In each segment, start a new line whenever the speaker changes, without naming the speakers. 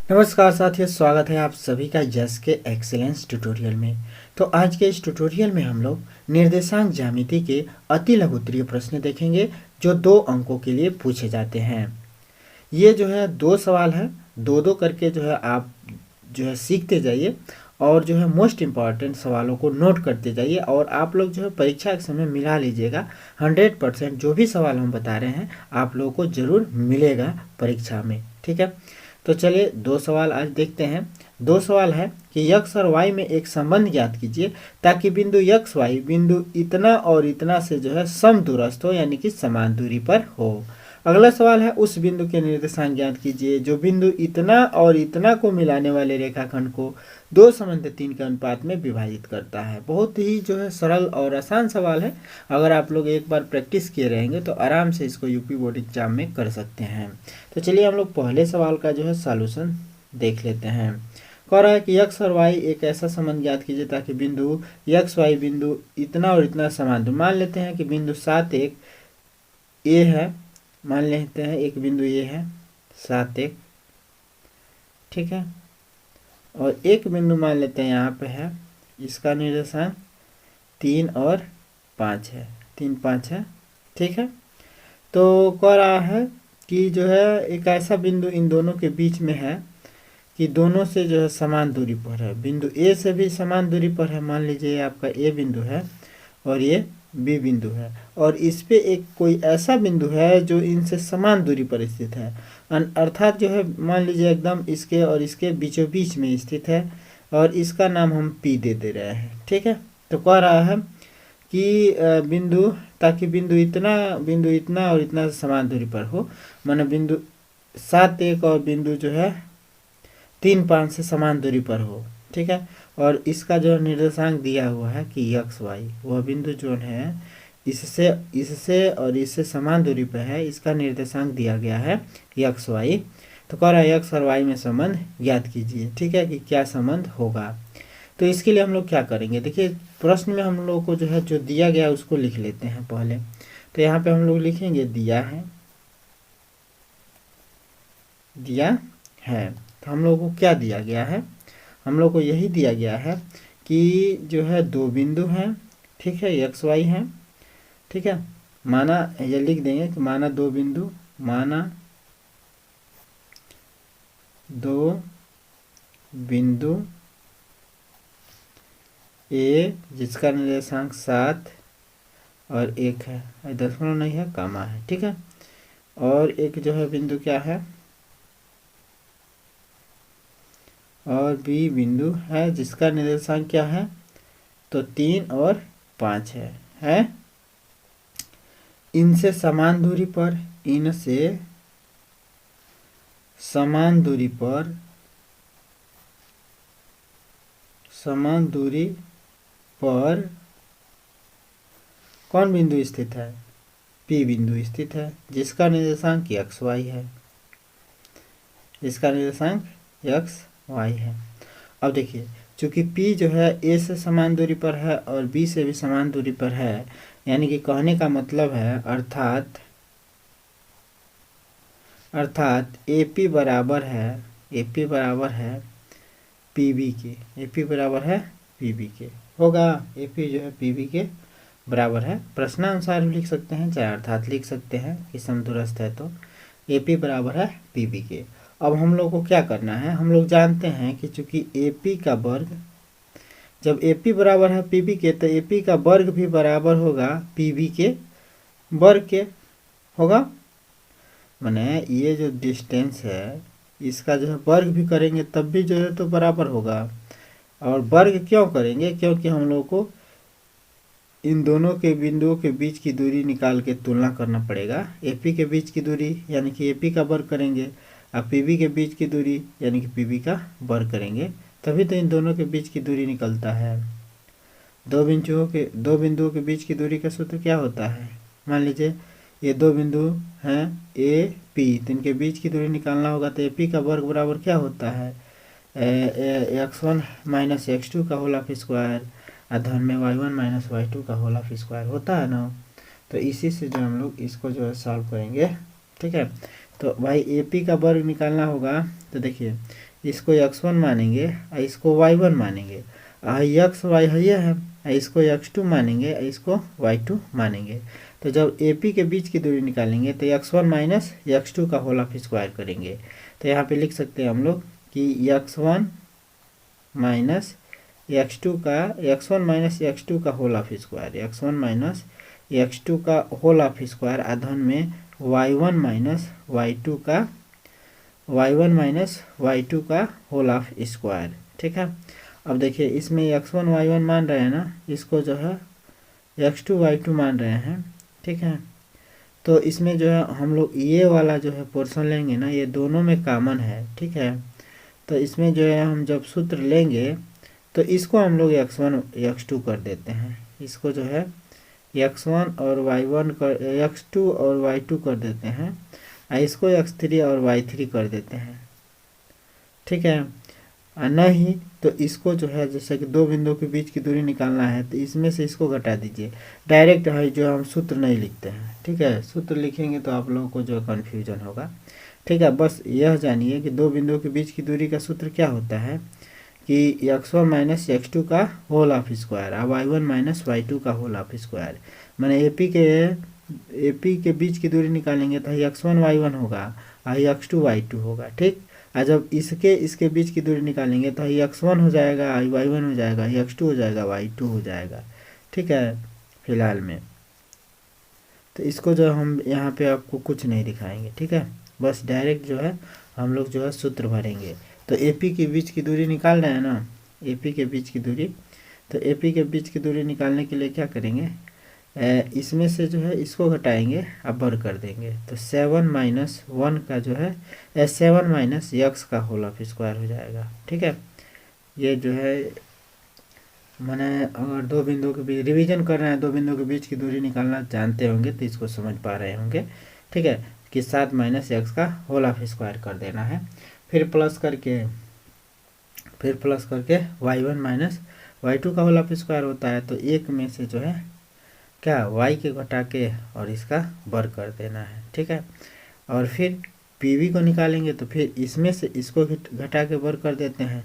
नमस्कार साथियों, स्वागत है आप सभी का यस के एक्सीलेंस ट्यूटोरियल में। तो आज के इस ट्यूटोरियल में हम लोग निर्देशांक ज्यामिति के अति लघुत्तरीय प्रश्न देखेंगे जो 2 अंकों के लिए पूछे जाते हैं। ये जो है 2 सवाल है, दो दो करके जो है आप जो है सीखते जाइए और जो है मोस्ट इम्पॉर्टेंट सवालों को नोट करते जाइए और आप लोग जो है परीक्षा के समय मिला लीजिएगा। 100% जो भी सवाल हम बता रहे हैं आप लोगों को ज़रूर मिलेगा परीक्षा में, ठीक है। तो चलिए 2 सवाल आज देखते हैं। 2 सवाल है कि यक्स और वाई में एक संबंध ज्ञात कीजिए ताकि बिंदु यक्स वाई बिंदु इतना और इतना से जो है समदूरस्थ हो, यानी कि समान दूरी पर हो। अगला सवाल है उस बिंदु के निर्देशांक ज्ञात कीजिए जो बिंदु इतना और इतना को मिलाने वाले रेखाखंड को 2:3 के अनुपात में विभाजित करता है। बहुत ही जो है सरल और आसान सवाल है। अगर आप लोग एक बार प्रैक्टिस किए रहेंगे तो आराम से इसको यूपी बोर्ड एग्जाम में कर सकते हैं। तो चलिए हम लोग पहले सवाल का जो है सॉल्यूशन देख लेते हैं। कह रहा है कि यक्स और वाई एक ऐसा संबंध ज्ञात कीजिए ताकि बिंदु यक्स वाई बिंदु इतना और इतना समान दूरी। मान लेते हैं कि बिंदु 7,1 ए है, मान लेते हैं एक बिंदु ये है 7,1, ठीक है। और एक बिंदु मान लेते हैं यहाँ पे है, इसका निर्देशांक 3 और 5 है, 3, 5 है, ठीक है। तो कह रहा है कि जो है एक ऐसा बिंदु इन दोनों के बीच में है कि दोनों से जो है समान दूरी पर है। बिंदु ए से भी समान दूरी पर है, मान लीजिए आपका ए बिंदु है और ये बी बिंदु है, और इस पे एक कोई ऐसा बिंदु है जो इनसे समान दूरी पर स्थित है, अर्थात जो है मान लीजिए एकदम इसके और इसके बीचों बीच में स्थित है और इसका नाम हम पी दे रहे हैं, ठीक है। तो कह रहा है कि बिंदु ताकि बिंदु इतना और इतना समान दूरी पर हो, माने बिंदु 7,1 और बिंदु जो है 3, 5 से समान दूरी पर हो, ठीक है। और इसका जो निर्देशांक दिया हुआ है कि यक्स वाई, वह बिंदु जो है इससे और इससे समान दूरी पर है, इसका निर्देशांक दिया गया है यक्स वाई। तो कह रहा है यक्स और वाई में संबंध ज्ञात कीजिए, ठीक है, कि क्या संबंध होगा। तो इसके लिए हम लोग क्या करेंगे, देखिए प्रश्न में हम लोग को जो है जो दिया गया उसको लिख लेते हैं पहले। तो यहाँ पे हम लोग लिखेंगे दिया है। तो हम लोग को क्या दिया गया है, हम लोग को यही दिया गया है कि जो है 2 बिंदु हैं, ठीक है, एक्स वाई हैं, ठीक है। माना ये लिख देंगे कि माना 2 बिंदु, माना 2 बिंदु ए जिसका निर्देशांक 7 और 1 है, दशमलव नहीं है, कामा है, ठीक है। और एक जो है बिंदु क्या है, और बी बिंदु है जिसका निर्देशांक क्या है, तो 3 और 5 है। इनसे समान दूरी पर, इनसे समान दूरी पर कौन बिंदु स्थित है, पी बिंदु स्थित है जिसका निर्देशांक एक्स वाई है, इसका निर्देशांक एक्स वाई है। अब देखिए चूंकि P जो है A से समान दूरी पर है और B से भी समान दूरी पर है, यानी कि कहने का मतलब है अर्थात AP बराबर है PB के, AP बराबर है PB के होगा। AP जो है PB के बराबर है, प्रश्नानुसार भी लिख सकते हैं चाहे अर्थात लिख सकते हैं कि समदूरस्थ है, तो AP बराबर है PB के। अब हम लोग को क्या करना है, हम लोग जानते हैं कि चूंकि AP का वर्ग, जब AP बराबर है PB के तो AP का वर्ग भी बराबर होगा PB के वर्ग के होगा। माने ये जो डिस्टेंस है इसका जो है वर्ग भी करेंगे तब भी जो है तो बराबर होगा। और वर्ग क्यों करेंगे, क्योंकि हम लोग को इन दोनों के बिंदुओं के बीच की दूरी निकाल के तुलना करना पड़ेगा। AP के बीच की दूरी यानी कि AP का वर्ग करेंगे, अब PB के बीच की दूरी यानी कि PB का वर्ग करेंगे, तभी तो इन दोनों के बीच की दूरी निकलता है। दो बिंदुओं के बीच की दूरी का सूत्र क्या होता है, मान लीजिए ये 2 बिंदु हैं AP, तो इनके बीच की दूरी निकालना होगा तो AP का वर्ग बराबर क्या होता है, x1 माइनस x2 का होल ऑफ स्क्वायर, धन में y1 माइनस y2 का होल ऑफ स्क्वायर होता है ना। तो इसी से जो हम लोग इसको जो है सॉल्व करेंगे, ठीक है। तो भाई AP का वर्ग निकालना होगा। तो देखिए इसको x1 मानेंगे और इसको y1 मानेंगे, x y है, इसको x2 मानेंगे, इसको y2 मानेंगे। तो जब AP के बीच की दूरी निकालेंगे तो x1 माइनस x2 का होल ऑफ स्क्वायर करेंगे। तो यहाँ पे लिख सकते हैं हम लोग कि x1 माइनस x2 का whole of square, x1 minus x2 का होल ऑफ स्क्वायर अधन में y1 माइनस y2 का होल ऑफ स्क्वायर। ठीक है। अब देखिए इसमें x1 y1 मान रहे हैं ना, इसको जो है x2 y2 मान रहे हैं। ठीक है। तो इसमें जो है हम लोग ये वाला जो है पोर्शन लेंगे ना, ये दोनों में कॉमन है। ठीक है। तो इसमें जो है हम जब सूत्र लेंगे तो इसको हम लोग x1 x2 कर देते हैं, इसको जो है x1 और y1 कर x2 और y2 कर देते हैं, इसको x3 और y3 कर देते हैं। ठीक है। नहीं तो इसको जो है जैसे कि दो बिंदुओं के बीच की दूरी निकालना है तो इसमें से इसको घटा दीजिए। डायरेक्ट है जो हम सूत्र नहीं लिखते हैं। ठीक है। सूत्र लिखेंगे तो आप लोगों को जो कन्फ्यूजन होगा। ठीक है। बस यह जानिए कि दो बिंदुओं के बीच की दूरी का सूत्र क्या होता है कि x1 माइनस x2 का होल ऑफ स्क्वायर और y1 माइनस y2 का होल ऑफ स्क्वायर। मैंने AP के बीच की दूरी निकालेंगे तो x1 y1 होगा और x2 y2 होगा। ठीक। और जब इसके बीच की दूरी निकालेंगे तो x1 हो जाएगा, y1 हो जाएगा, x2 हो जाएगा, y2 हो जाएगा। ठीक है। फिलहाल में तो इसको जो हम यहाँ पे आपको कुछ नहीं दिखाएंगे। ठीक है। बस डायरेक्ट जो है हम लोग जो है सूत्र भरेंगे। तो AP के बीच की दूरी निकाल रहे हैं ना, AP के बीच की दूरी, तो AP के बीच की दूरी निकालने के लिए क्या करेंगे, इसमें से जो है इसको घटाएंगे अब वर्ग कर देंगे। तो 7 माइनस 1 का जो है 7 माइनस x का होल ऑफ स्क्वायर हो जाएगा। ठीक है। ये जो है मैंने अगर दो बिंदुओं के बीच रिवीजन कर रहे हैं, दो बिंदुओं के बीच की दूरी निकालना जानते होंगे तो इसको समझ पा रहे होंगे। ठीक है। कि 7 माइनस x का होल ऑफ स्क्वायर कर देना है, फिर प्लस करके y1 माइनस y2 का होल ऑफ स्क्वायर होता है। तो एक में से जो है क्या y के घटा के और इसका वर्ग कर देना है। ठीक है। और फिर PV को निकालेंगे तो फिर इसमें से इसको घटा के वर्ग कर देते हैं।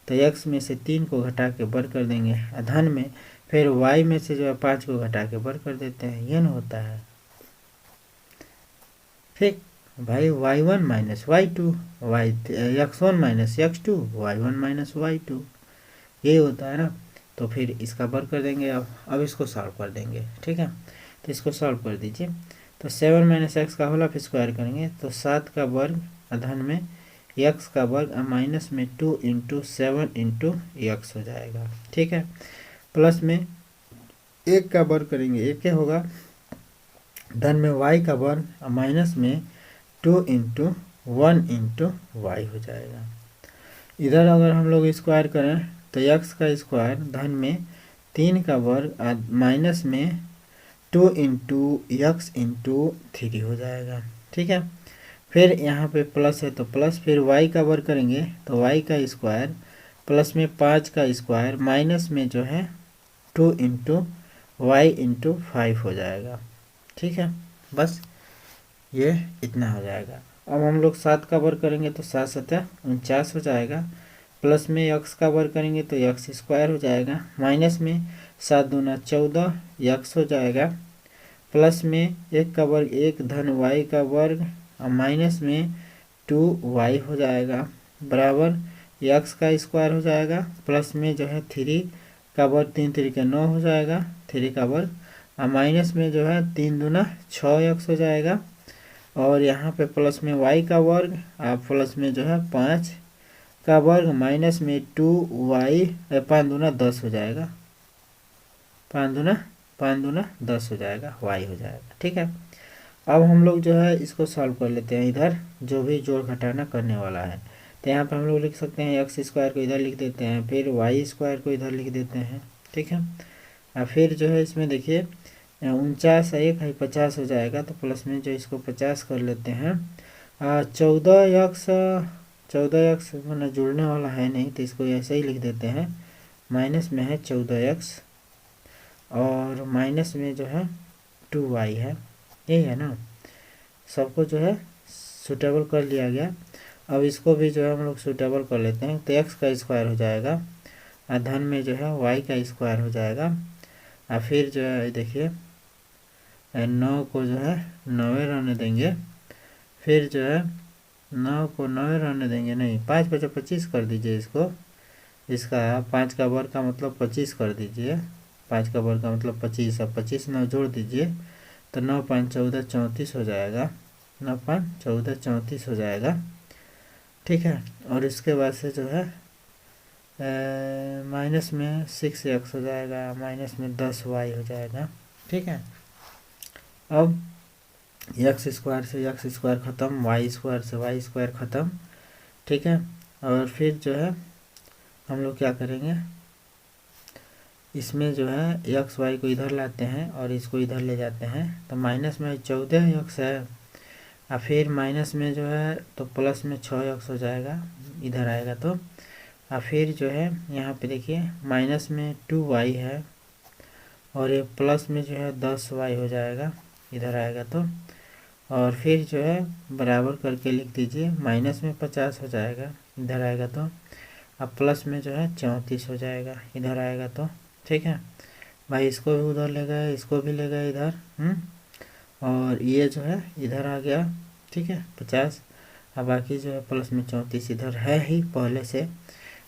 तो x में से 3 को घटा के वर्ग कर देंगे धन में, फिर y में से जो है 5 को घटा के वर्ग कर देते हैं। यह न होता है। ठीक भाई y1 minus y2 x1 minus x2 y1 minus y2 यही होता है ना। तो फिर इसका वर्ग कर देंगे। अब इसको सॉल्व कर देंगे। ठीक है। तो इसको सॉल्व कर दीजिए। तो 7 माइनस एक्स का होल ऑफ स्क्वायर करेंगे तो 7 का वर्ग धन में x का वर्ग माइनस में 2 इंटू 7 इंटू एक्स हो जाएगा। ठीक है। प्लस में 1 का वर्ग करेंगे, 1 क्या होगा, धन में y का वर्ग माइनस में 2 इंटू 1 इंटू वाई हो जाएगा। इधर अगर हम लोग स्क्वायर करें तो x का स्क्वायर धन में 3 का वर्ग माइनस में 2 इंटू एक्स इंटू 3 हो जाएगा। ठीक है। फिर यहाँ पे प्लस है तो प्लस, फिर y का वर्ग करेंगे तो y का स्क्वायर प्लस में 5 का स्क्वायर माइनस में जो है 2 इंटू वाई इंटू 5 हो जाएगा। ठीक है। बस ये इतना हो जाएगा। अब हम लोग 7 का वर्ग करेंगे तो 7 सतह 49 हो जाएगा। प्लस में x का वर्ग करेंगे तो x स्क्वायर हो जाएगा, माइनस में 7 दूना 14 x हो जाएगा, प्लस में 1 का वर्ग 1 धन y का वर्ग और माइनस में 2y हो जाएगा बराबर x का स्क्वायर हो जाएगा, प्लस में जो है 3 का वर्ग 3 3 9 हो जाएगा, 3 का वर्ग और माइनस में जो है 3 दूना 6x हो जाएगा, और यहाँ पे प्लस में y का वर्ग और प्लस में जो है 5 का वर्ग माइनस में 2y 5 दूना 10 हो जाएगा, 5 दूना 10 हो जाएगा, y हो जाएगा। ठीक है। अब हम लोग जो है इसको सॉल्व कर लेते हैं। इधर जो भी जोड़ घटाना करने वाला है तो यहाँ पे हम लोग लिख सकते हैं x स्क्वायर को इधर लिख देते हैं, फिर y स्क्वायर को इधर लिख देते हैं। ठीक है। और फिर जो है इसमें देखिए 49 1 है 50 हो जाएगा, तो प्लस में जो इसको 50 कर लेते हैं। 14x मैंने जुड़ने वाला है नहीं तो इसको ऐसे ही लिख देते हैं, माइनस में है 14x और माइनस में जो है 2y है, यही है ना। सबको जो है सूटेबल कर लिया गया। अब इसको भी जो है हम लोग सूटेबल कर लेते हैं, तो एक्स का स्क्वायर हो जाएगा और धन में जो है वाई का स्क्वायर हो जाएगा। और फिर जो है देखिए 9 को जो है 9 रहने देंगे, फिर जो है 9 को 9 रहने देंगे, नहीं 5 बचा 25 कर दीजिए इसको, इसका 5 का वर्ग का मतलब 25 कर दीजिए, 5 का वर्ग का मतलब 25, अब 25 9 जोड़ दीजिए तो 9 5 14 34 हो जाएगा, 9 5 14 34 हो जाएगा। ठीक है, और इसके बाद से जो है माइनस में 6x हो जाएगा, माइनस में 10y हो जाएगा। ठीक है, अब एक्स स्क्वायर से एक्स स्क्वायर ख़त्म, वाई स्क्वायर से वाई स्क्वायर ख़त्म। ठीक है, और फिर जो है हम लोग क्या करेंगे, इसमें जो है एक्स वाई को इधर लाते हैं और इसको इधर ले जाते हैं, तो माइनस में 14x है और फिर माइनस में जो है तो प्लस में 6x हो जाएगा, इधर आएगा तो, और फिर जो है यहाँ पे देखिए माइनस में 2y है और ये प्लस में जो है 10y हो जाएगा, इधर आएगा तो, और फिर जो है बराबर करके लिख दीजिए, माइनस में 50 हो जाएगा, इधर आएगा तो, अब प्लस में जो है 34 हो जाएगा, इधर आएगा तो। ठीक है भाई, इसको भी उधर ले गए, इसको भी ले गए इधर, और ये जो है इधर आ गया। ठीक है 50, अब बाकी जो है प्लस में 34 इधर है ही पहले से।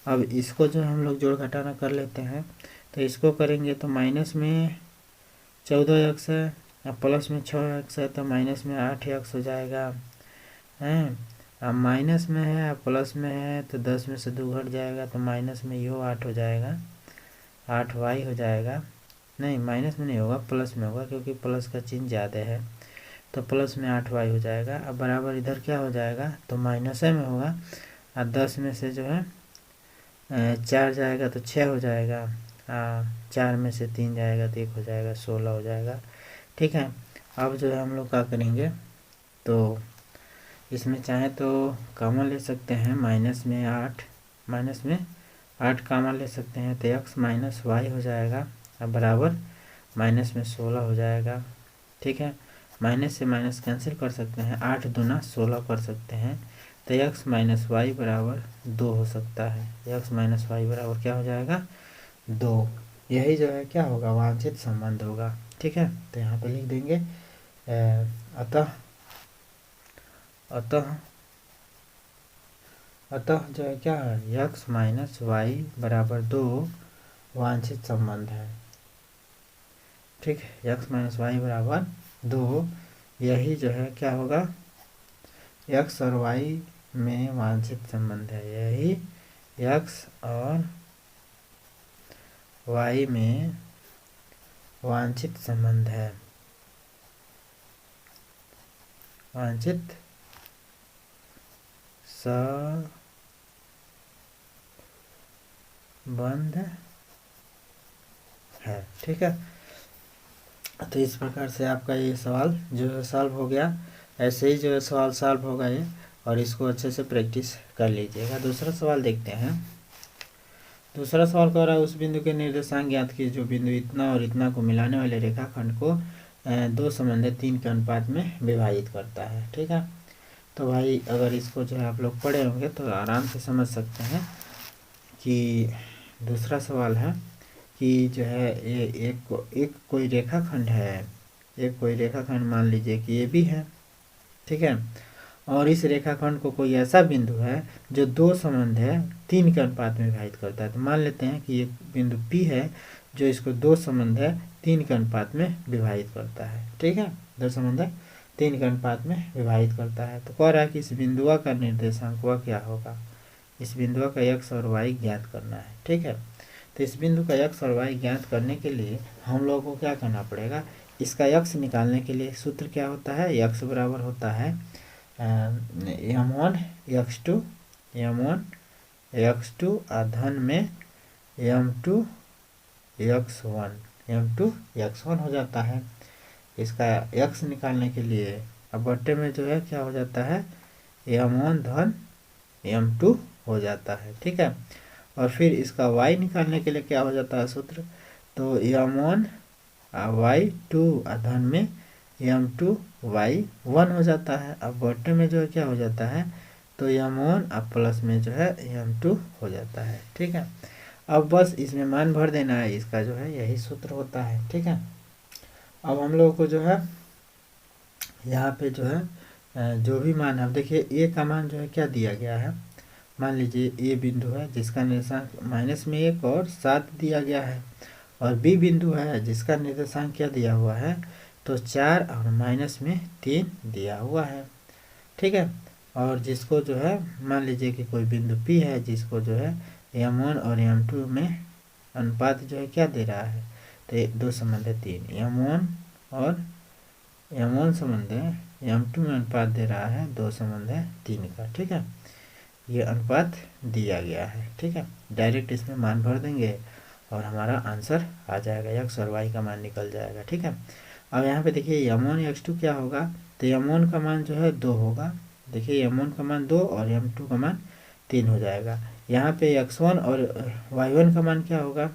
अब इसको जो हम लोग जोड़ घटाना कर लेते हैं, तो इसको करेंगे तो माइनस में 14x है और प्लस में 6x है, तो माइनस में 8x हो जाएगा हैं। अब माइनस में है प्लस में है तो 10 में से 2 घट जाएगा, तो माइनस में यो 8 हो जाएगा, 8y हो जाएगा, नहीं माइनस में नहीं होगा प्लस में होगा क्योंकि प्लस का चिन्ह ज़्यादा है, तो प्लस में 8y हो जाएगा। अब बराबर इधर क्या हो जाएगा, तो माइनस में होगा, और 10 में से जो है 4 जाएगा तो 6 हो जाएगा, 4 में से 3 जाएगा तो 1 हो जाएगा, 16 हो जाएगा। ठीक है, अब जो है हम लोग क्या करेंगे, तो इसमें चाहे तो कॉमन ले सकते हैं, माइनस में 8 कॉमन ले सकते हैं, तो x माइनस वाई हो जाएगा, अब बराबर माइनस में 16 हो जाएगा। ठीक है, माइनस से माइनस कैंसिल कर सकते हैं, 8 दूना 16 कर सकते हैं, तो x माइनस वाई बराबर 2 हो सकता है, x माइनस वाई बराबर क्या हो जाएगा 2, यही जो है क्या होगा वांछित संबंध होगा। ठीक है, तो यहाँ पे लिख देंगे अतः जो है क्या है x माइनस वाई बराबर 2 वांछित संबंध है। ठीक है, x माइनस वाई बराबर 2, यही जो है क्या होगा x और y में वांछित संबंध है, यही x और y में वांछित संबंध है, वांछित संबंध है। ठीक है, तो इस प्रकार से आपका ये सवाल जो है सॉल्व हो गया, ऐसे ही जो है सवाल सॉल्व होगा ये, और इसको अच्छे से प्रैक्टिस कर लीजिएगा। दूसरा सवाल देखते हैं। दूसरा सवाल कह रहा है उस बिंदु के निर्देशांक ज्ञात कीजिए जो बिंदु इतना और इतना को मिलाने वाले रेखाखंड को 2 संबंधित 3 के अनुपात में विभाजित करता है। ठीक है, तो भाई अगर इसको जो है आप लोग पढ़े होंगे तो आराम से समझ सकते हैं कि दूसरा सवाल है कि जो है ये एक कोई रेखाखंड है, एक कोई रेखाखंड मान लीजिए कि ये भी है। ठीक है, और इस रेखाखंड को कोई ऐसा बिंदु है जो 2 संबंध है 3 के अनुपात में विभाजित करता है। तो मान लेते हैं कि ये बिंदु P है जो इसको 2 संबंध है 3 के अनुपात में विभाजित करता है। ठीक है, 2 संबंध है 3 के अनुपात में विभाजित करता है। तो कह रहा है कि इस बिंदुआ का निर्देशांक वह क्या होगा, इस बिंदुआ का x और y ज्ञात करना है। ठीक है, तो इस बिंदु का x और y ज्ञात करने के लिए हम लोगों को क्या करना पड़ेगा, इसका x निकालने के लिए सूत्र क्या होता है, x बराबर होता है m1 x2 धन में m2 x1 हो जाता है। इसका x निकालने के लिए अब बट्टे में जो है क्या हो जाता है m1 धन m2 हो जाता है। ठीक है, और फिर इसका y निकालने के लिए क्या हो जाता है सूत्र, तो m1 y2 धन में m2 y1 हो जाता है। अब बॉटम में जो है क्या हो जाता है, तो m1 अब प्लस में जो है m2 हो जाता है। ठीक है, अब बस इसमें मान भर देना है, इसका जो है यही सूत्र होता है। ठीक है, अब हम लोग को जो है यहाँ पे जो है जो भी मान है, देखिए ए का मान जो है क्या दिया गया है, मान लीजिए ए बिंदु है जिसका निर्देशांक -1 और 7 दिया गया है, और बी बिंदु है जिसका निर्देशांक क्या दिया हुआ है, तो 4 और -3 दिया हुआ है। ठीक है, और जिसको जो है मान लीजिए कि कोई बिंदु P है जिसको जो है m1 और m2 में अनुपात जो है क्या दे रहा है, तो दो संबंध है 3, m1 और m1 संबंध है m2 में अनुपात दे रहा है 2 संबंध है 3 का। ठीक है, ये अनुपात दिया गया है। ठीक है, डायरेक्ट इसमें मान भर देंगे और हमारा आंसर आ जाएगा, x और y का मान निकल जाएगा। ठीक है, अब यहाँ पे देखिए m1 x2 क्या होगा, तो m1 का मान जो है 2 होगा, देखिए m1 का मान 2 और m2 का मान 3 हो जाएगा। यहाँ पे x1 और y1 का मान क्या होगा,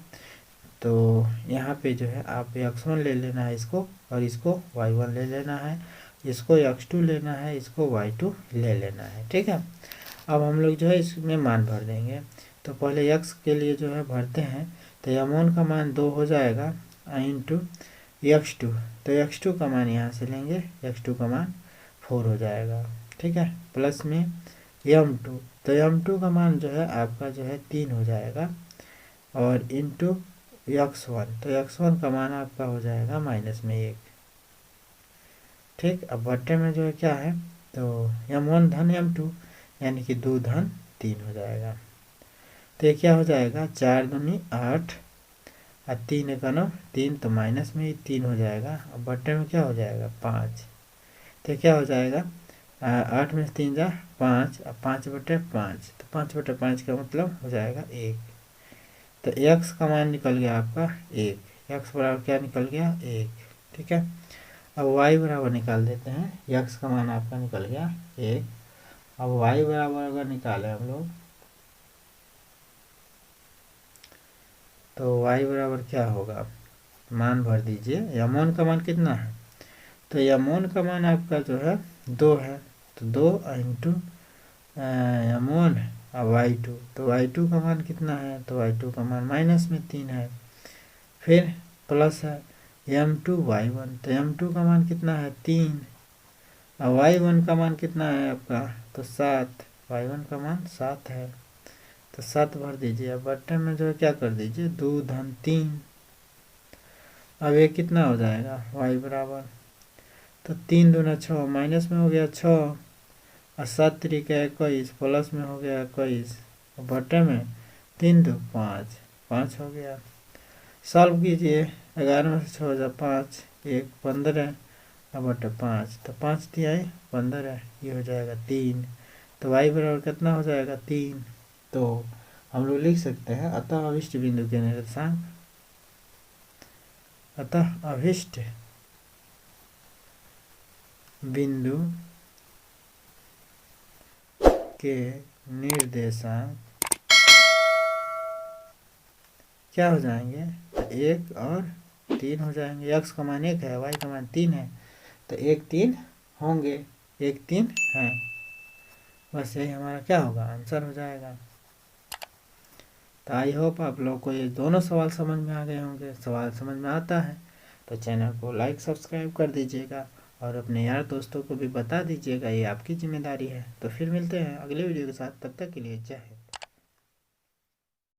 तो यहाँ पे जो है आप x1 ले लेना है इसको, और इसको y1 ले लेना है, इसको x2 लेना है, इसको y2 ले लेना है। ठीक है, अब हम लोग जो है इसमें मान भर देंगे, तो पहले x के लिए जो है भरते हैं, तो m1 का मान 2 हो जाएगा इंटू x2, तो x2 का मान यहाँ से लेंगे, x2 का मान 4 हो जाएगा। ठीक है, प्लस में m2, तो m2 का मान जो है आपका जो है 3 हो जाएगा, और इंटू x1, तो x1 का मान आपका हो जाएगा -1। ठीक, अब बट्टे में जो है क्या है, तो m1 धन m2 यानी कि 2 धन 3 हो जाएगा, तो ये क्या हो जाएगा 4 दूनी 8 और 3 1 9 3, तो माइनस में ही 3 हो जाएगा। अब बट्टे में क्या हो जाएगा 5, तो क्या हो जाएगा 8 में 3 जा 5, अब 5/5, तो 5/5 का मतलब हो जाएगा 1, तो x का मान निकल गया आपका 1, x बराबर क्या निकल गया 1। ठीक है, अब y बराबर निकाल देते हैं, x का मान आपका निकल गया 1, अब y बराबर अगर निकालें हम लोग, तो y बराबर क्या होगा, मान भर दीजिए, m1 का मान कितना है, तो m1 का मान आपका जो है 2 है, तो 2 इंटू m1 अब y2, तो y2 का मान कितना है, तो y2 का मान -3 है, फिर प्लस है m2 y1, तो m2 का मान कितना है 3, अब y1 का मान कितना है आपका, तो 7, y1 का मान 7 है, तो 7 भर दीजिए। अब बट्टे में जो है क्या कर दीजिए 2 धन 3, अब ये कितना हो जाएगा y बराबर, तो 3 दूना 6, माइनस में हो गया 6 और 7 3 21, प्लस में हो गया 21, बटे में 3 2 5, 5 हो गया। सॉल्व कीजिए, 11 में से 6 हो जाए 5, 1 15 और बटे 5, तो 5 तिहाई 15, ये हो जाएगा 3, तो y बराबर कितना हो जाएगा 3। तो हम लोग लिख सकते हैं अतः अभिष्ट बिंदु के निर्देशांक, अतः अभिष्ट बिंदु के निर्देशांक क्या हो जाएंगे, तो 1 और 3 हो जाएंगे, x का मान 1 है, y का मान 3 है, तो 1 3 होंगे, 1 3 है, बस यही हमारा क्या होगा आंसर हो जाएगा। तो आई होप आप लोग को ये दोनों सवाल समझ में आ गए होंगे। सवाल समझ में आता है तो चैनल को लाइक सब्सक्राइब कर दीजिएगा और अपने यार दोस्तों को भी बता दीजिएगा, ये आपकी जिम्मेदारी है। तो फिर मिलते हैं अगले वीडियो के साथ, तब तक के लिए जय हिंद।